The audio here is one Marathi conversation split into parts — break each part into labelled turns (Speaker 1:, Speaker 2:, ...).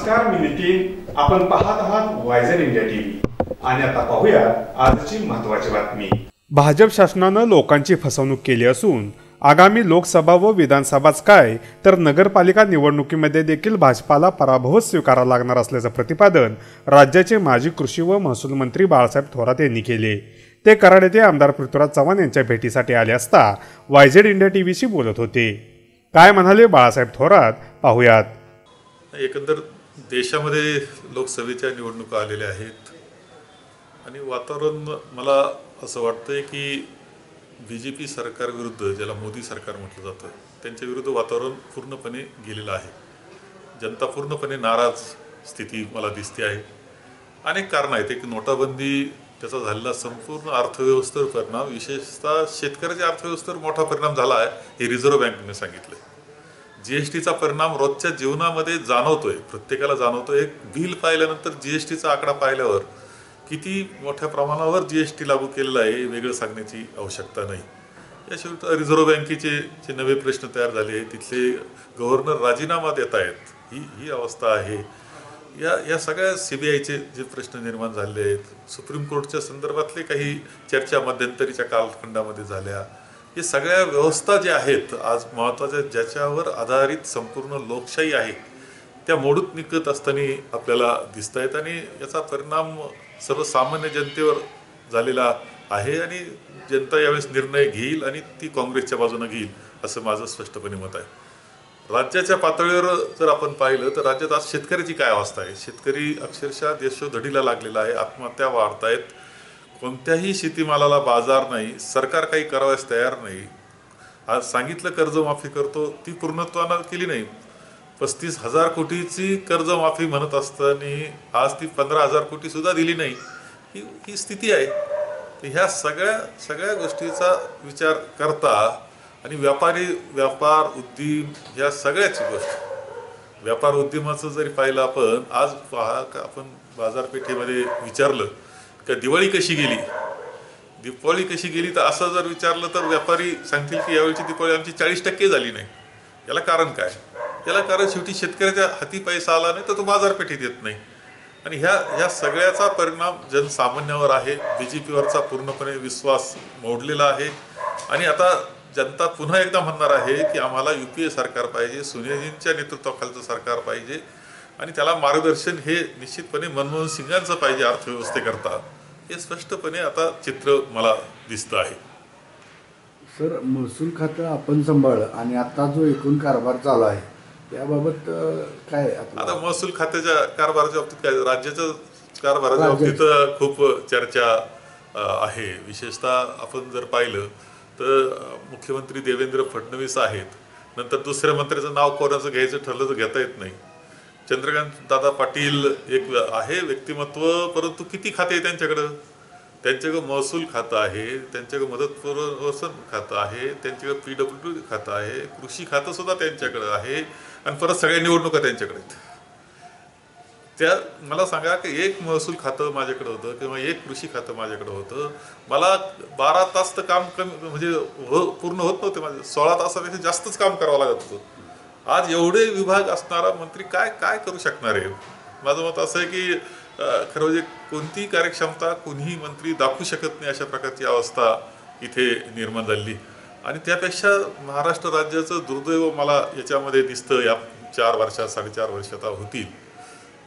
Speaker 1: नमस्कार, मी नितीन. आपण पाहत आहात वायझेड इंडिया टीव्ही आणि आता पाहूया आजची महत्त्वाची बातमी. भाजप शासनानं लोकांची फसवणूक केली असून आगामी लोकसभा व विधानसभाच काय तर नगरपालिका निवडणुकीमध्ये देखील भाजपाला पराभवच स्वीकारावा लागणार असल्याचं प्रतिपादन राज्याचे माजी कृषी व महसूल मंत्री बाळासाहेब थोरात यांनी केले. ते कराड येथे आमदार पृथ्वीराज चव्हाण यांच्या भेटीसाठी आले असता वायझेड इंडिया टीव्हीशी बोलत होते. काय म्हणाले बाळासाहेब थोरात पाहूयात.
Speaker 2: एकंदर देशामध्ये लोकसभेच्या निवडणुका आलेल्या आहेत आणि वातावरण मला असं वाटतंय की BJP सरकारविरुद्ध, ज्याला मोदी सरकार म्हटलं जातं, त्यांच्या विरुद्ध वातावरण पूर्णपणे गेलेलं आहे. जनता पूर्णपणे नाराज स्थिती मला दिसते आहे. अनेक कारणं आहेत. एक नोटाबंदी, त्याचा झालेला संपूर्ण अर्थव्यवस्थेवर परिणाम, विशेषतः शेतकऱ्याच्या अर्थव्यवस्थेवर मोठा परिणाम झाला आहे, हे रिझर्व्ह बँकेने सांगितलं. GSTचा परिणाम रोजच्या जीवनामध्ये जाणवतोय, प्रत्येकाला जाणवतोय. एक बिल पाहिल्यानंतर GSTचा आकडा पाहिल्यावर किती मोठ्या प्रमाणावर GST लागू केलेला आहे वेगळं सांगण्याची आवश्यकता नाही. याशिवाय रिझर्व्ह बँकेचे जे नवे प्रश्न तयार झाले, तिथले गव्हर्नर राजीनामा देत आहेत, ही अवस्था आहे. या सगळ्या CBIचे जे प्रश्न निर्माण झाले आहेत, सुप्रीम कोर्टच्या संदर्भातले काही चर्चा मध्यंतरीच्या कालखंडामध्ये झाल्या, हे सगळ्या व्यवस्था ज्या आहेत आज महत्त्वाच्या, ज्याच्यावर आधारित संपूर्ण लोकशाही आहे, त्या मोडून निघत असताना आपल्याला दिसत आहेत आणि याचा परिणाम सर्वसामान्य जनतेवर झालेला आहे आणि जनता यावेळेस निर्णय घेईल आणि ती काँग्रेसच्या बाजूने घेईल असं माझं स्पष्टपणे मत आहे. राज्याच्या पातळीवर जर आपण पाहिलं तर राज्यात आज शेतकऱ्याची काय अवस्था आहे. शेतकरी अक्षरशः देशोधडीला लागलेला आहे, आत्महत्या वाढत आहेत, कोणत्याही शेतीमालाला बाजार नाही, सरकार काही करावयास तयार नाही. आज सांगितलं कर्जमाफी करतो, ती पूर्णत्वानं केली नाही. 35,000 कोटीची कर्जमाफी म्हणत असताना आज ती 15,000 कोटी सुद्धा दिली नाही. ही स्थिती आहे. तर ह्या सगळ्या गोष्टीचा विचार करता आणि व्यापार उद्यम ह्या सगळ्याची गोष्ट, व्यापार उद्यमाचं जरी पाहिलं आपण, आज पहा का आपण बाजारपेठेमध्ये विचारलं का दिवाळी कशी गेली, तर असं जर विचारलं तर व्यापारी सांगतील की यावेळीची दिवाळी आमची 40% झाली नाही. याला कारण काय? याला कारण शेवटी शेतकऱ्याच्या हाती पैसा आला नाही तर तो बाजारपेठेत येत नाही. आणि ह्या सगळ्याचा परिणाम जनसामान्यावर आहे. BJPवरचा पूर्णपणे विश्वास मोडलेला आहे आणि आता जनता पुन्हा एकदा म्हणणार आहे की आम्हाला UPA सरकार पाहिजे, सोनियाजींच्या नेतृत्वाखालचं सरकार पाहिजे आणि त्याला मार्गदर्शन हे निश्चितपणे मनमोहन सिंगांचं पाहिजे अर्थव्यवस्थेकरता. हे स्पष्टपणे आता चित्र मला दिसतं आहे.
Speaker 3: सर, महसूल खातं आपण सांभाळलं आणि आता जो एकूण कारभार चालू आहे त्याबाबत काय?
Speaker 2: आता महसूल खात्याच्या कारभाराच्या बाबतीत काय, राज्याच्या कारभाराच्या बाबतीत खूप चर्चा आहे. विशेषतः आपण जर पाहिलं तर मुख्यमंत्री देवेंद्र फडणवीस आहेत, नंतर दुसऱ्या मंत्र्याचं नाव कोणाचं घ्यायचं ठरलं तर घेता येत नाही. चंद्रकांत दादा पाटील एक आहे व्यक्तिमत्व, परंतु किती खाते आहे त्यांच्याकडं? त्यांच्याकडं महसूल खातं आहे, त्यांच्याकडं मदत पुरवठा खातं आहे, त्यांच्याकडं PWD खातं आहे, कृषी खातं सुद्धा त्यांच्याकडं आहे आणि परत सगळ्या निवडणुका त्यांच्याकडे आहेत. त्या मला सांगा की एक महसूल खातं माझ्याकडे होतं किंवा एक कृषी खातं माझ्याकडे होतं, मला 12 तास तर काम कमी म्हणजे पूर्ण होत नव्हते, माझे 16 तासापेक्षा जास्तच काम करावं लागत होतं. आज एवढे विभाग असणारा मंत्री काय करू शकणार आहे? माझं मत असं आहे की खरं म्हणजे कोणतीही कार्यक्षमता कोणीही मंत्री दाखवू शकत नाही, अशा प्रकारची अवस्था इथे निर्माण झाली. आणि त्यापेक्षा महाराष्ट्र राज्याचं दुर्दैव मला याच्यामध्ये दिसतं, या 4 वर्षात 4.5 वर्षात होतील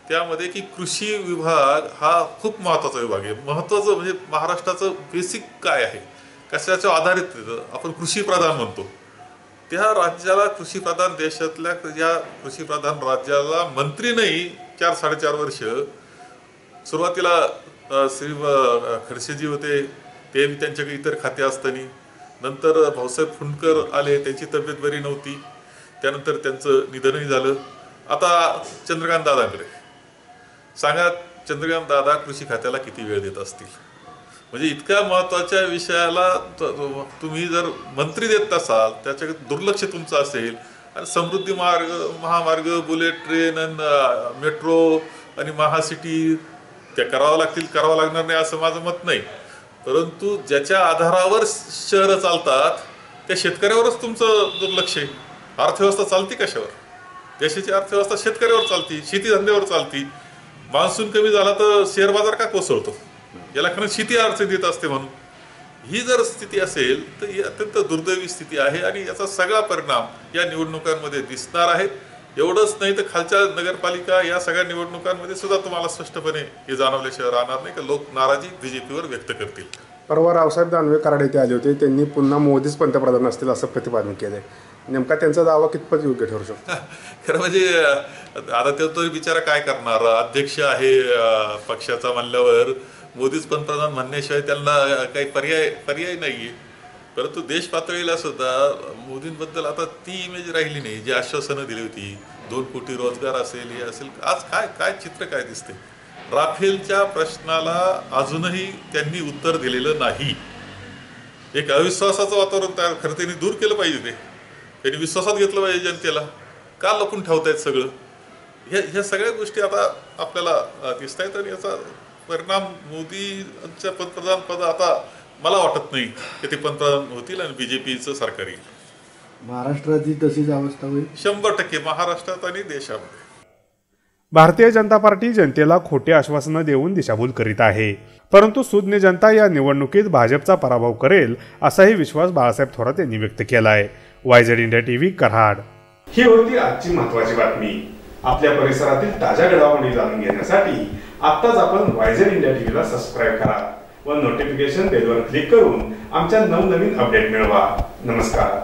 Speaker 2: त्यामध्ये, की कृषी विभाग हा खूप महत्त्वाचा विभाग आहे. महत्त्वाचं म्हणजे महाराष्ट्राचं बेसिक काय आहे, कशाच्या आधारित आपण कृषीप्रधान म्हणतो, त्या राज्याला कृषीप्रधान, देशातल्या या कृषीप्रधान राज्याला मंत्री नाही 4-4.5 वर्ष. सुरुवातीला श्री खडसेजी होते, ते त्यांच्याकडे इतर खाते असताना, नंतर भाऊसाहेब फुंडकर आले, त्यांची तब्येत बरी नव्हती, त्यानंतर त्यांचं निधनही झालं. आता चंद्रकांत दादांकडे सांगा, चंद्रकांत दादा कृषी खात्याला किती वेळ देत असतील? म्हणजे इतक्या महत्त्वाच्या विषयाला तुम्ही जर मंत्री देत असाल, त्याच्याकडे दुर्लक्ष तुमचं असेल आणि समृद्धी मार्ग, महामार्ग, बुलेट ट्रेन आणि मेट्रो आणि महासिटी त्या करावं लागणार नाही असं माझं मत नाही. परंतु ज्याच्या आधारावर शहरं चालतात त्या शेतकऱ्यावरच तुमचं दुर्लक्ष आहे. अर्थव्यवस्था चालते कशावर? देशाची अर्थव्यवस्था शेतकऱ्यावर चालती, शेती धंद्यावर चालती. मान्सून कमी झाला तर शेअर बाजार का कोसळतो? याला खरं शेती अडचण येत असते. म्हणून ही जर स्थिती असेल तर ही अत्यंत दुर्दैवी स्थिती आहे आणि याचा सगळा परिणाम या निवडणुकांमध्ये दिसणार आहेत. एवढंच नाही तर खालच्या नगरपालिका या सगळ्या निवडणुकांमध्ये सुद्धा तुम्हाला स्पष्टपणे हे जाणवल्याशिवाय राहणार नाही की लोक नाराजी बीजेपीवर व्यक्त करतील.
Speaker 1: परवा रावसाहेब दानवे कराड येथे आले होते. त्यांनी पुन्हा मोदीच पंतप्रधान असतील असं प्रतिपादन केलंय. नेमका त्यांचा दावा कितपत योग्य ठरू शकतो?
Speaker 2: खरं म्हणजे आता तो बिचारा काय करणार? अध्यक्ष आहे पक्षाचा म्हणल्यावर मोदीच पंतप्रधान म्हणण्याशिवाय त्यांना काही पर्याय नाहीये. परंतु देश पातळीला सुद्धा मोदींबद्दल आता ती इमेज राहिली नाही जी आश्वासनं दिली होती. 2 कोटी रोजगार असेल, हे असेल. आज काय चित्र काय दिसते? राफेलच्या प्रश्नाला अजूनही त्यांनी उत्तर दिलेलं नाही. एक अविश्वासाचं वातावरण तयार खरं त्यांनी दूर केलं पाहिजे. त्यांनी विश्वासात घेतलं पाहिजे जनतेला. का लपून ठेवतायत सगळं? ह्या सगळ्या गोष्टी आता आपल्याला दिसत आहेत आणि याचा परिणाम मोदींच्या पंतप्रधान पद आता मला वाटत नाही की ते पंतप्रधान होतील आणि बीजेपीचं सरकार येईल.
Speaker 3: महाराष्ट्राची तशीच अवस्था होईल
Speaker 2: 100% महाराष्ट्रात आणि देशामध्ये.
Speaker 1: भारतीय जनता पार्टी जनतेला खोटी आश्वासनं देऊन दिशाभूल करीत आहे. परंतु सुज्ञ जनता या निवडणुकीत भाजपचा पराभव करेल असाही विश्वास बाळासाहेब थोरात यांनी व्यक्त केला आहे. YZ India TV, Karad. ही होती आजची महत्त्वाची बातमी. आपल्या परिसरातील ताज्या घडामोडी जाणून घेण्यासाठी आत्ताच आपण YZ इंडिया TVला सबस्क्राईब करा व नोटिफिकेशन बेलवर क्लिक करून आमच्या नवनवीन अपडेट मिळवा. नमस्कार.